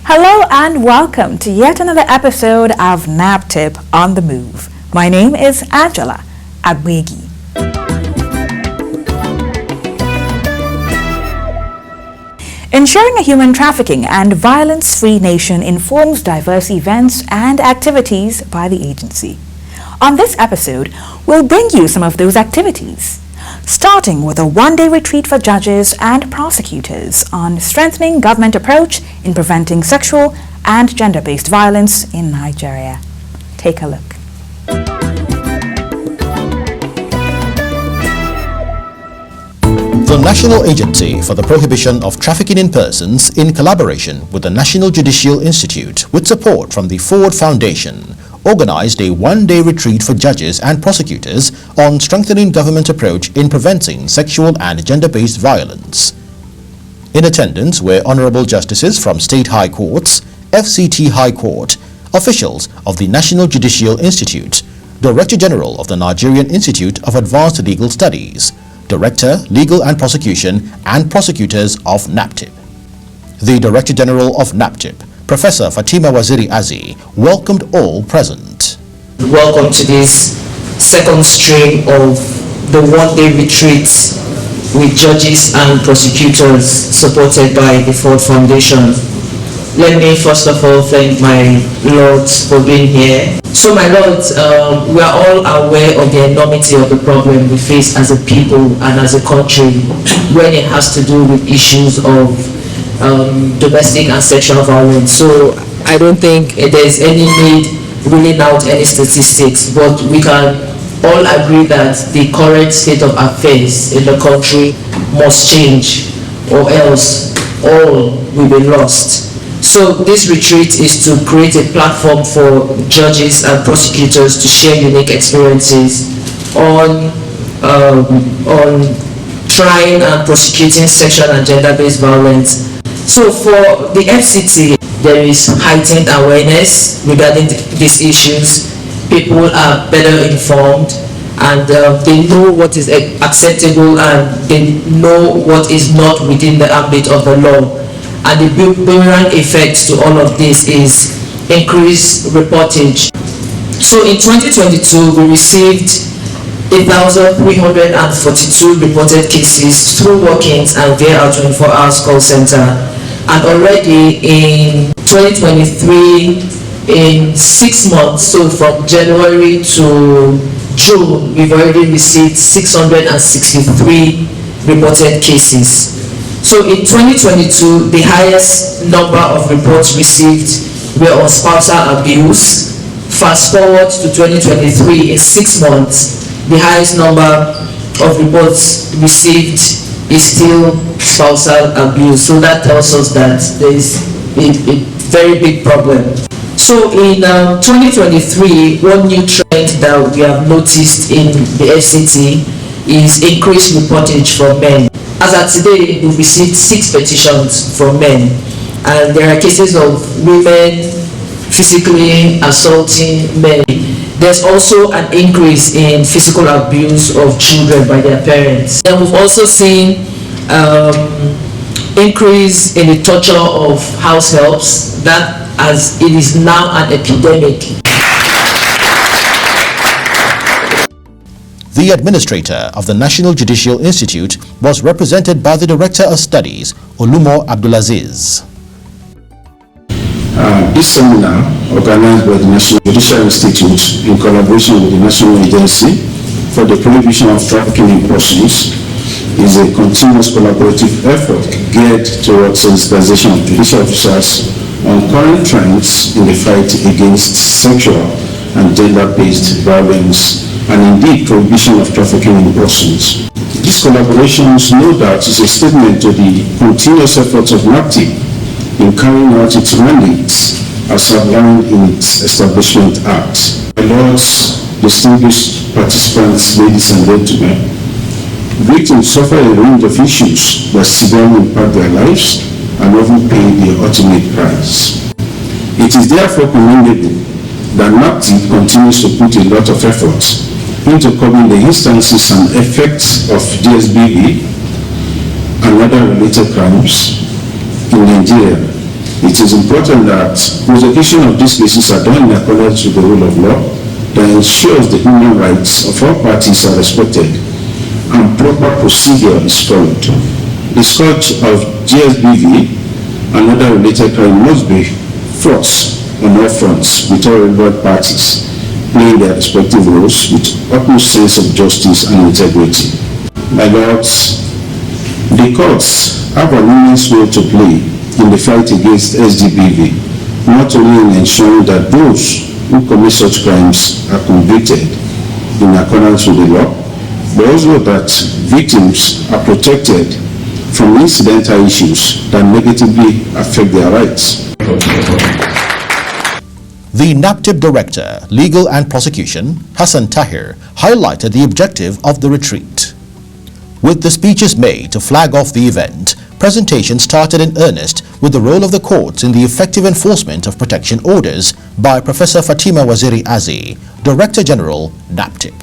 Hello and welcome to yet another episode of NAPTIP On The Move. My name is Angela Abwegi. Ensuring a human trafficking and violence-free nation informs diverse events and activities by the agency. On this episode, we'll bring you some of those activities, starting with a one-day retreat for judges and prosecutors on strengthening government approach in preventing sexual and gender-based violence in Nigeria. Take a look. The National Agency for the Prohibition of Trafficking in Persons, in collaboration with the National Judicial Institute with support from the Ford Foundation, organized a one-day retreat for judges and prosecutors on strengthening government approach in preventing sexual and gender-based violence. In attendance were Honorable Justices from State High Courts, FCT High Court, officials of the National Judicial Institute, Director General of the Nigerian Institute of Advanced Legal Studies, Director, Legal and Prosecution, and prosecutors of NAPTIP. The Director General of NAPTIP, Professor Fatima Waziri Azi, welcomed all present. Welcome to this second stream of the one-day retreats with judges and prosecutors supported by the Ford Foundation. Let me first of all thank my lords for being here. So my lords, we are all aware of the enormity of the problem we face as a people and as a country when it has to do with issues of domestic and sexual violence. So I don't think there's any need ruling out any statistics, but we can all agree that the current state of affairs in the country must change, or else all will be lost. So this retreat is to create a platform for judges and prosecutors to share unique experiences on trying and prosecuting sexual and gender-based violence. So for the FCT, there is heightened awareness regarding these issues. People are better informed and they know what is acceptable and they know what is not within the ambit of the law. And the boomerang effect to all of this is increased reportage. So in 2022, we received 1,342 reported cases through walk-ins and via our 24 hours call center. And already in 2023, in 6 months, so from January to June, we've already received 663 reported cases. So in 2022, the highest number of reports received were on spousal abuse. Fast forward to 2023, in 6 months, the highest number of reports received is still spousal abuse. So that tells us that there is a very big problem. So in 2023, one new trend that we have noticed in the FCT is increased reportage from men. As at today, we've received 6 petitions from men, and there are cases of women physically assaulting men. There's also an increase in physical abuse of children by their parents. And we've also seen increase in the torture of house helps, that as it is now an epidemic. The administrator of the National Judicial Institute was represented by the Director of Studies, Olumo Abdulaziz. This seminar, organized by the National Judicial Institute in collaboration with the National Agency for the Prohibition of Trafficking in Persons, is a continuous collaborative effort geared towards sensitization of judicial officers on current trends in the fight against sexual and gender-based violence and indeed prohibition of trafficking in persons. This collaboration, no doubt, is a statement to the continuous efforts of NAPTIP in carrying out its mandates as outlined in its Establishment Act. My lords, distinguished participants, ladies and gentlemen, victims suffer a range of issues that severely impact their lives and often pay the ultimate price. It is therefore commendable that NAPTIP continues to put a lot of effort into curbing the instances and effects of DSBV and other related crimes in Nigeria. It is important that prosecution of these cases are done in accordance with the rule of law that ensures the human rights of all parties are respected and proper procedure is followed. The scourge of DSBV and other related crime must be fought on all fronts with all relevant parties playing their respective roles with utmost sense of justice and integrity. My lords, the courts have an immense role to play in the fight against SDBV, not only in ensuring that those who commit such crimes are convicted in accordance with the law, but also that victims are protected from incidental issues that negatively affect their rights. The NAPTIP Director, Legal and Prosecution, Hassan Tahir, highlighted the objective of the retreat. With the speeches made to flag off the event, presentation started in earnest with the role of the courts in the effective enforcement of protection orders by Professor Fatima Waziri Azi, Director General, NAPTIP.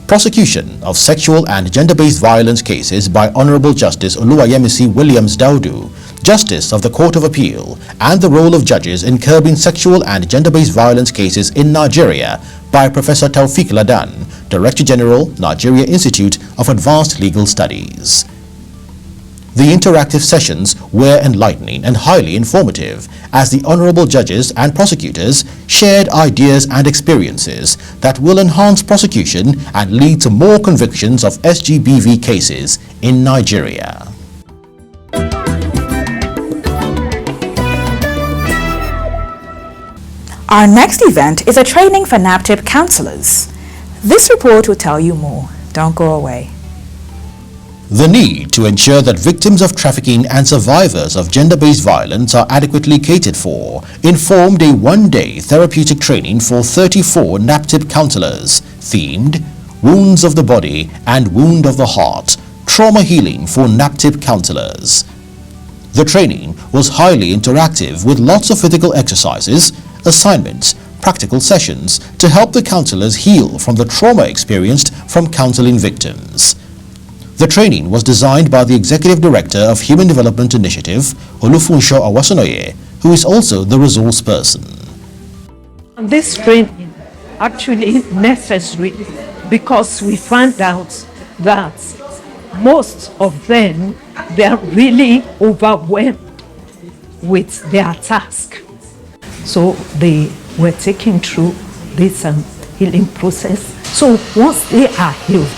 Prosecution of sexual and gender-based violence cases by Honorable Justice Oluwayemisi Williams Daudu, Justice of the Court of Appeal, and the role of judges in curbing sexual and gender-based violence cases in Nigeria by Professor Taufik Ladan, Director General, Nigeria Institute of Advanced Legal Studies. The interactive sessions were enlightening and highly informative as the honorable judges and prosecutors shared ideas and experiences that will enhance prosecution and lead to more convictions of SGBV cases in Nigeria. Our next event is a training for NAPTIP counselors. This report will tell you more. Don't go away. The need to ensure that victims of trafficking and survivors of gender-based violence are adequately catered for informed a one-day therapeutic training for 34 NAPTIP counselors themed Wounds of the Body and Wound of the Heart, Trauma Healing for NAPTIP counselors. The training was highly interactive with lots of physical exercises, assignments, practical sessions to help the counselors heal from the trauma experienced from counseling victims. The training was designed by the Executive Director of Human Development Initiative, Olufunsho Awasanoye, who is also the resource person. This training actually necessary because we found out that most of them, they are really overwhelmed with their task. So they were taken through this healing process. So once they are healed,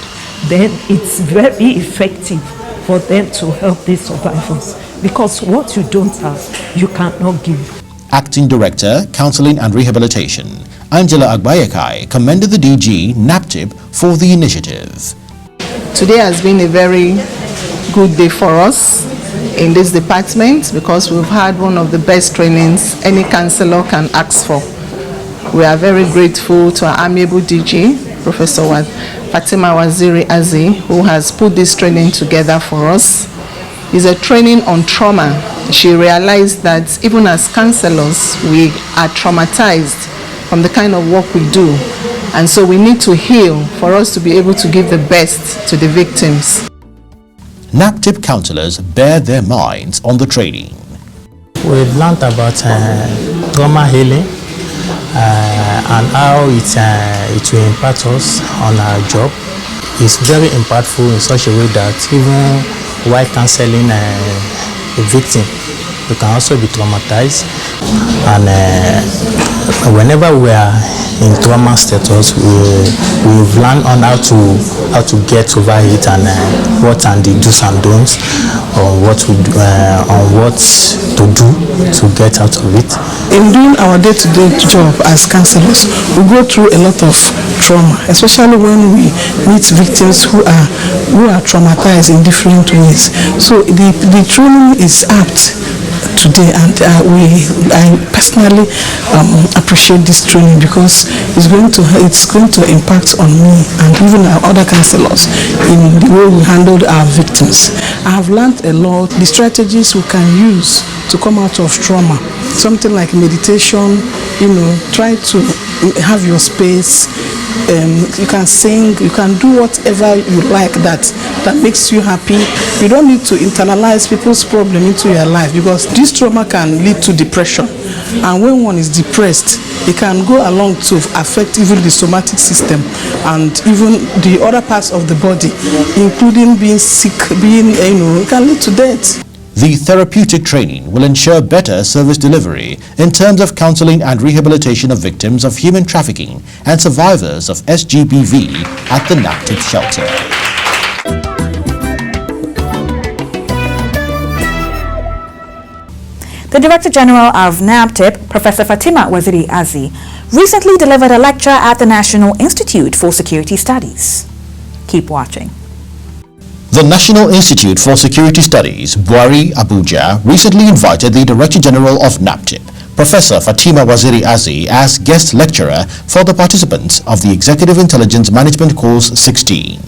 then it's very effective for them to help these survivors, because what you don't have, you cannot give. Acting Director, Counseling and Rehabilitation, Angela Agbayekai, commended the DG, NAPTIP, for the initiative. Today has been a very good day for us in this department because we've had one of the best trainings any counselor can ask for. We are very grateful to our amiable DG, Professor Fatima Waziri Azi, who has put this training together for us. It's a training on trauma. She realized that even as counselors, we are traumatized from the kind of work we do. And so we need to heal for us to be able to give the best to the victims. NAPTIP counselors bared their minds on the training. We learned about trauma healing and how it will impact us on our job. It's very impactful in such a way that even while counseling a victim, we can also be traumatized. And whenever we are in trauma status, we've learned on how to get over it, and what are the do's and don'ts, on what to do to get out of it. In doing our day-to-day job as counselors, we go through a lot of trauma, especially when we meet victims who are traumatized in different ways. So the training is apt today, and I personally appreciate this training because it's going to impact on me and even our other counselors in the way we handled our victims. I have learned a lot, the strategies we can use to come out of trauma, something like meditation, try to have your space. You can sing, you can do whatever you like that makes you happy. You don't need to internalize people's problem into your life, because this trauma can lead to depression, and when one is depressed, it can go along to affect even the somatic system and even the other parts of the body, including being sick, it can lead to death. The therapeutic training will ensure better service delivery in terms of counseling and rehabilitation of victims of human trafficking and survivors of SGBV at the NAPTIP shelter. The Director General of NAPTIP, Professor Fatima Waziri Azi, recently delivered a lecture at the National Institute for Security Studies. Keep watching. The National Institute for Security Studies, Buari, Abuja, recently invited the Director General of NAPTIP, Professor Fatima Waziri Azi, as guest lecturer for the participants of the Executive Intelligence Management Course 16.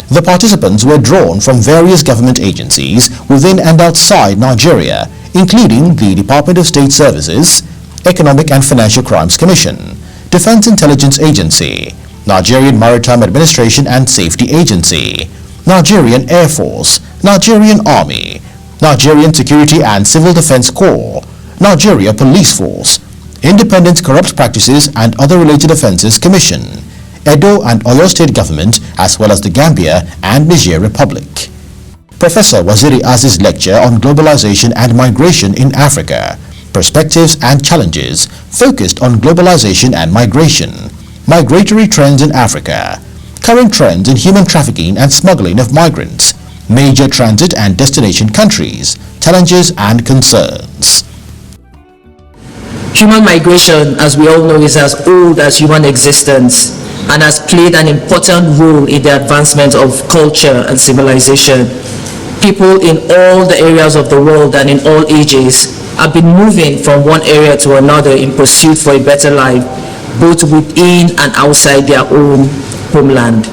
The participants were drawn from various government agencies within and outside Nigeria, including the Department of State Services, Economic and Financial Crimes Commission, Defense Intelligence Agency, Nigerian Maritime Administration and Safety Agency, Nigerian Air Force, Nigerian Army, Nigerian Security and Civil Defense Corps, Nigeria Police Force, Independent Corrupt Practices and Other Related Offences Commission, Edo and Oyo State Government, as well as the Gambia and Niger Republic. Professor Waziri Azi's lecture on globalization and migration in Africa, perspectives and challenges, focused on globalization and migration, migratory trends in Africa, current trends in human trafficking and smuggling of migrants, major transit and destination countries, challenges and concerns. Human migration, as we all know, is as old as human existence and has played an important role in the advancement of culture and civilization. People in all the areas of the world and in all ages have been moving from one area to another in pursuit for a better life, both within and outside their own homeland.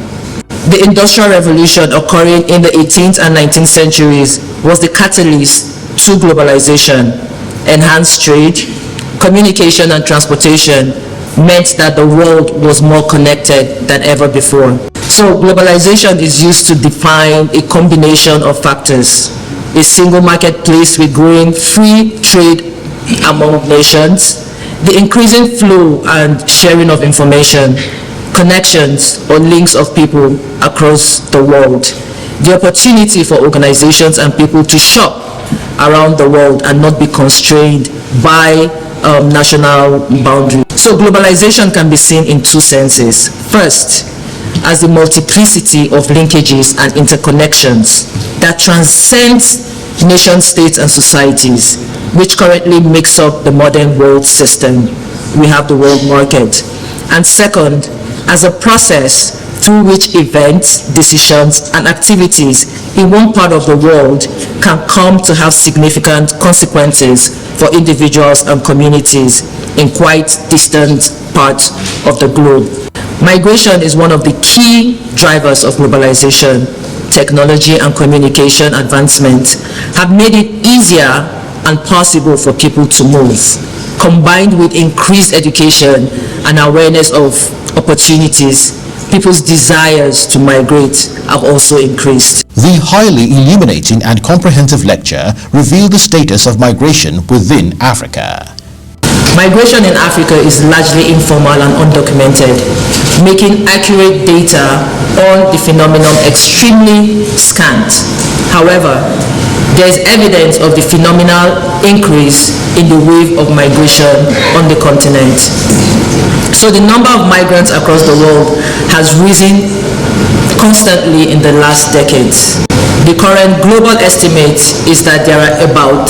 The Industrial Revolution occurring in the 18th and 19th centuries was the catalyst to globalization. Enhanced trade, communication and transportation meant that the world was more connected than ever before. So globalization is used to define a combination of factors: a single marketplace with growing free trade among nations, the increasing flow and sharing of information, connections or links of people across the world, the opportunity for organizations and people to shop around the world and not be constrained by national boundaries. So globalization can be seen in two senses. First, as the multiplicity of linkages and interconnections that transcends nation states and societies, which currently makes up the modern world system. We have the world market. And second, as a process through which events, decisions, and activities in one part of the world can come to have significant consequences for individuals and communities in quite distant parts of the globe. Migration is one of the key drivers of globalization. Technology and communication advancements have made it easier and possible for people to move, combined with increased education and awareness of opportunities. People's desires to migrate have also increased. The highly illuminating and comprehensive lecture revealed the status of migration within Africa. Migration in Africa is largely informal and undocumented, making accurate data on the phenomenon extremely scant. However, there is evidence of the phenomenal increase in the wave of migration on the continent. So the number of migrants across the world has risen constantly in the last decades. The current global estimate is that there are about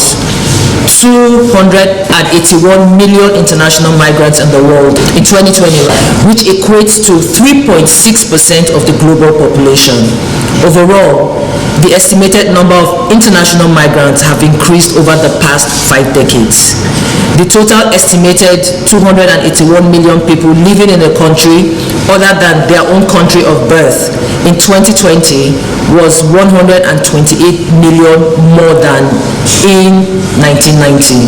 281 million international migrants in the world in 2020, which equates to 3.6% of the global population. Overall, the estimated number of international migrants have increased over the past 5 decades. The total estimated 281 million people living in a country other than their own country of birth in 2020 was 128 million more than in 1990,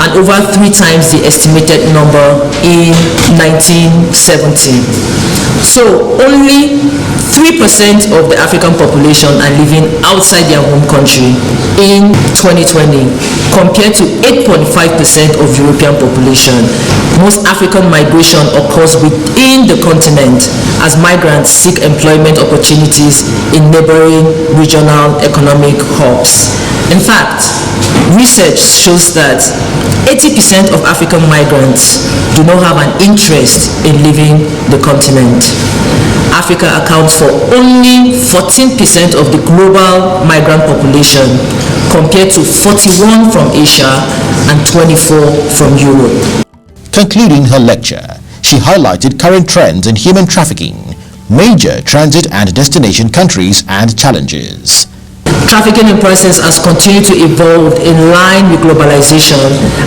and over 3 times the estimated number in 1970. So only 3% of the African population are living outside their home country in 2020 compared to 8.5% of European population. Most African migration occurs within the continent as migrants seek employment opportunities in neighboring regional economic hubs. In fact, research shows that 80% of African migrants do not have an interest in leaving the continent. Africa accounts for only 14% of the global migrant population compared to 41% from Asia and 24% from Europe. Concluding her lecture, she highlighted current trends in human trafficking, major transit and destination countries and challenges. Trafficking in persons has continued to evolve in line with globalization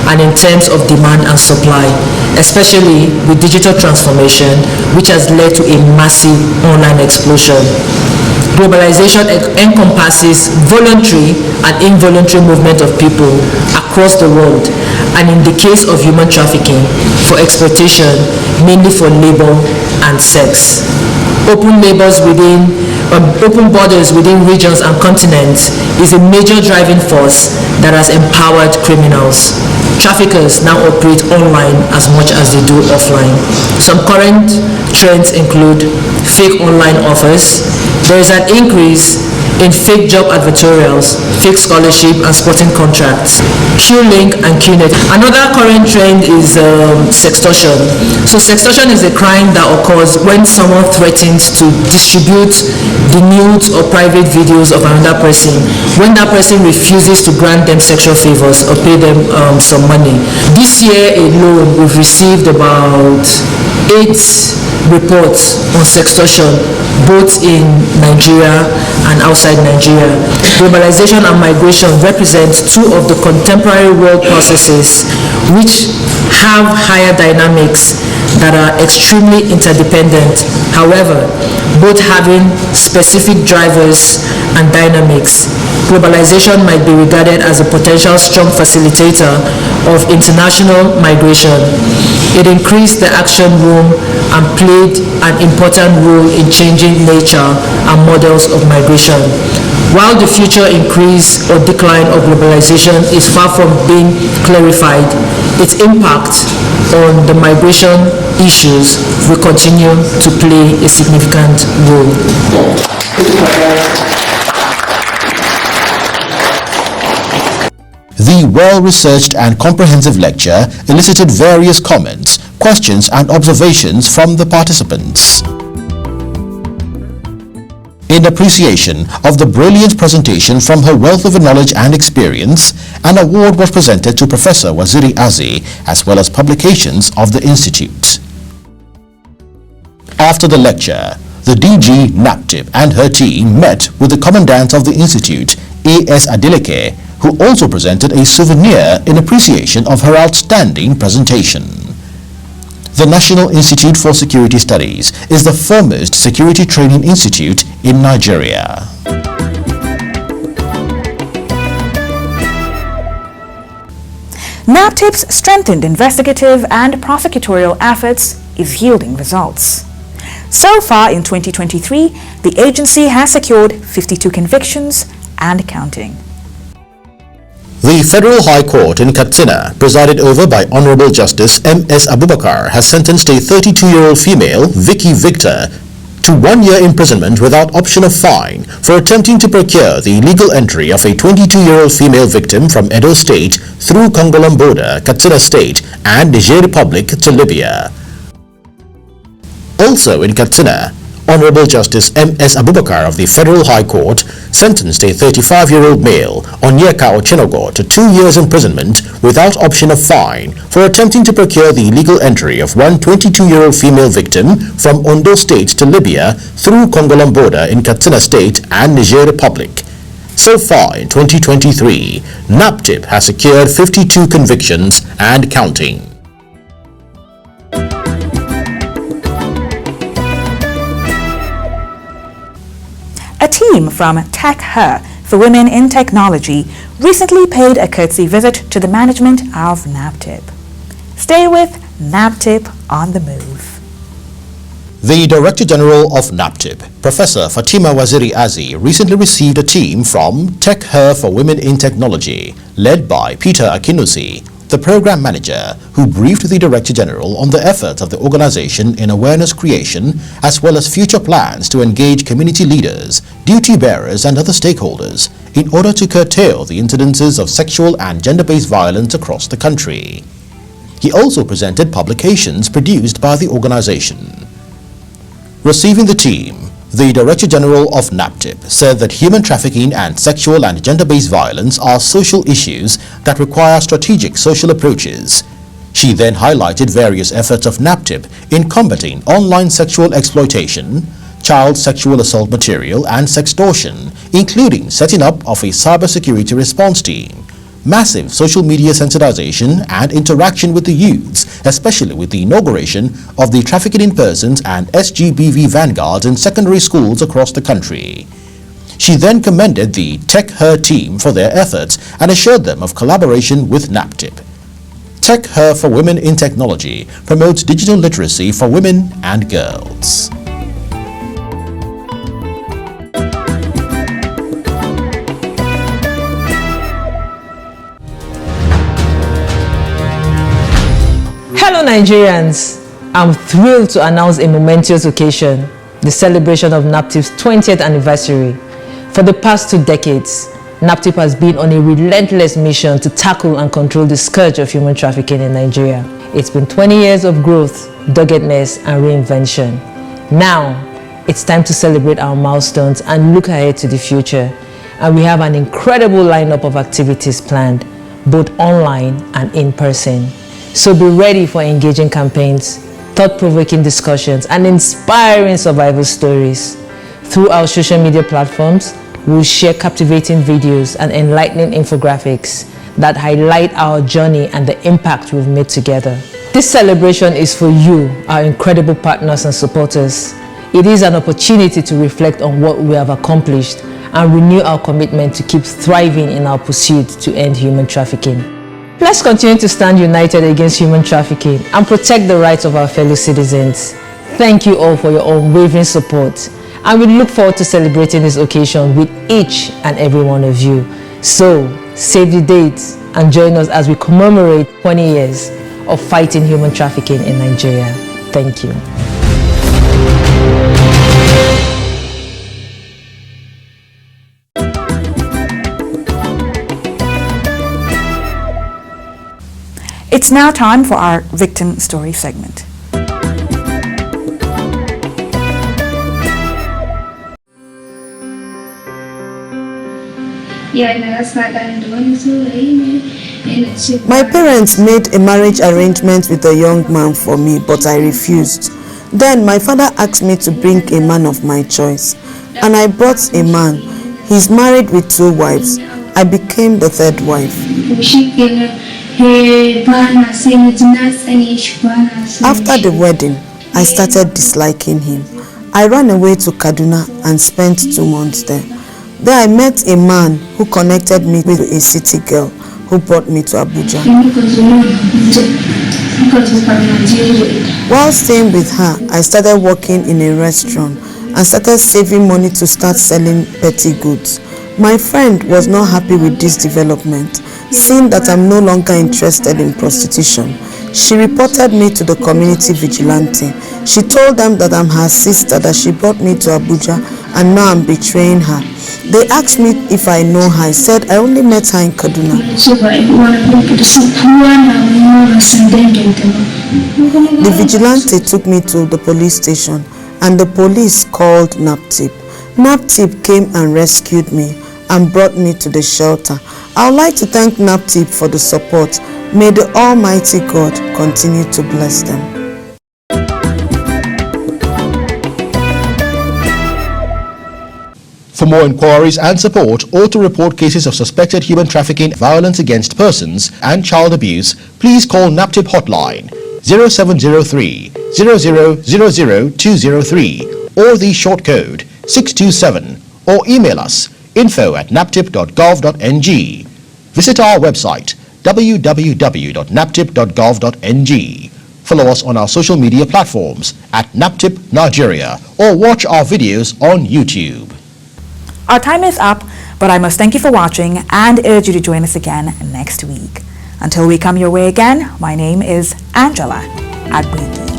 and in terms of demand and supply, especially with digital transformation, which has led to a massive online explosion. Globalization encompasses voluntary and involuntary movement of people across the world, and in the case of human trafficking, for exploitation, mainly for labor and sex. Open borders within regions and continents is a major driving force that has empowered criminals. Traffickers now operate online as much as they do offline. Some current trends include fake online offers. There is an increase in fake job advertorials, fake scholarship and sporting contracts, Q-Link and Qnet. Another current trend is sextortion. So sextortion is a crime that occurs when someone threatens to distribute the nudes or private videos of another person when that person refuses to grant them sexual favors or pay them some money. This year alone, we've received about 8 reports on sextortion, both in Nigeria and outside Nigeria. Globalization and migration represent 2 of the contemporary world processes which have higher dynamics that are extremely interdependent, however, both having specific drivers and dynamics. Globalization might be regarded as a potential strong facilitator of international migration. It increased the action room and played an important role in changing nature and models of migration. While the future increase or decline of globalization is far from being clarified, its impact on the migration issues will continue to play a significant role. The well-researched and comprehensive lecture elicited various comments, questions and observations from the participants. In appreciation of the brilliant presentation from her wealth of knowledge and experience, an award was presented to Professor Waziri Azi as well as publications of the Institute. After the lecture, the DG NAPTIP and her team met with the Commandant of the Institute, A.S. Adeleke, who also presented a souvenir in appreciation of her outstanding presentation. The National Institute for Security Studies is the foremost security training institute in Nigeria. NAPTIP's strengthened investigative and prosecutorial efforts is yielding results. So far in 2023, the agency has secured 52 convictions and counting. The Federal High Court in Katsina, presided over by Honorable Justice M.S. Abubakar, has sentenced a 32-year-old female, Vicky Victor, to 1 year imprisonment without option of fine for attempting to procure the illegal entry of a 22-year-old female victim from Edo State through Kongolam border, Katsina State and Niger Republic to Libya. Also in Katsina, Honorable Justice M.S. Abubakar of the Federal High Court sentenced a 35-year-old male, Onyeka Ochenogo, to 2 years imprisonment without option of fine for attempting to procure the illegal entry of one 22-year-old female victim from Ondo State to Libya through Kongolam border in Katsina State and Niger Republic. So far in 2023, NAPTIP has secured 52 convictions and counting. A team from Tech Her for Women in Technology recently paid a courtesy visit to the management of NAPTIP. Stay with NAPTIP on the Move. The Director General of NAPTIP, Professor Fatima Waziri Azi, recently received a team from Tech Her for Women in Technology, led by Peter Akinusi, the Program Manager, who briefed the Director General on the efforts of the organization in awareness creation as well as future plans to engage community leaders, duty bearers and other stakeholders in order to curtail the incidences of sexual and gender-based violence across the country. He also presented publications produced by the organization. Receiving the team, the Director General of NAPTIP said that human trafficking and sexual and gender-based violence are social issues that require strategic social approaches. She then highlighted various efforts of NAPTIP in combating online sexual exploitation, child sexual assault material and sextortion, including setting up of a cybersecurity response team, massive social media sensitization and interaction with the youths, especially with the inauguration of the Trafficking in Persons and SGBV vanguards in secondary schools across the country. She then commended the Tech Her team for their efforts and assured them of collaboration with NAPTIP. Tech Her for Women in Technology promotes digital literacy for women and girls. Hello Nigerians, I'm thrilled to announce a momentous occasion, the celebration of NAPTIP's 20th anniversary. For the past 2 decades, NAPTIP has been on a relentless mission to tackle and control the scourge of human trafficking in Nigeria. It's been 20 years of growth, doggedness and reinvention. Now, it's time to celebrate our milestones and look ahead to the future. And we have an incredible lineup of activities planned, both online and in person. So be ready for engaging campaigns, thought-provoking discussions, and inspiring survival stories. Through our social media platforms, we'll share captivating videos and enlightening infographics that highlight our journey and the impact we've made together. This celebration is for you, our incredible partners and supporters. It is an opportunity to reflect on what we have accomplished and renew our commitment to keep thriving in our pursuit to end human trafficking. Let's continue to stand united against human trafficking and protect the rights of our fellow citizens. Thank you all for your unwavering support, and we look forward to celebrating this occasion with each and every one of you. So, save the date and join us as we commemorate 20 years of fighting human trafficking in Nigeria. Thank you. It's now time for our victim story segment. My parents made a marriage arrangement with a young man for me, but I refused. Then my father asked me to bring a man of my choice, and I brought a man. He's married with 2 wives. I became the 3rd wife. After the wedding, I started disliking him. I ran away to Kaduna and spent 2 months there. There I met a man who connected me with a city girl who brought me to Abuja. While staying with her, I started working in a restaurant and started saving money to start selling petty goods. My friend was not happy with this development. Seeing that I'm no longer interested in prostitution, She reported me to the community vigilante. She told them that I'm her sister, that she brought me to Abuja, and now I'm betraying her. They asked me if I know her. I said I only met her in Kaduna. The vigilante took me to the police station, and the police called NAPTIP. NAPTIP came and rescued me and brought me to the shelter. I would like to thank NAPTIP for the support. May the Almighty God continue to bless them. For more inquiries and support, or to report cases of suspected human trafficking, violence against persons and child abuse, please call NAPTIP hotline 0703 0000203 or the short code 627, or email us info@naptip.gov.ng. Visit our website www.naptip.gov.ng. Follow us on our social media platforms at NAPTIP Nigeria, or watch our videos on YouTube. Our time is up, but I must thank you for watching and urge you to join us again next week. Until we come your way again, my name is Angela Agbegi.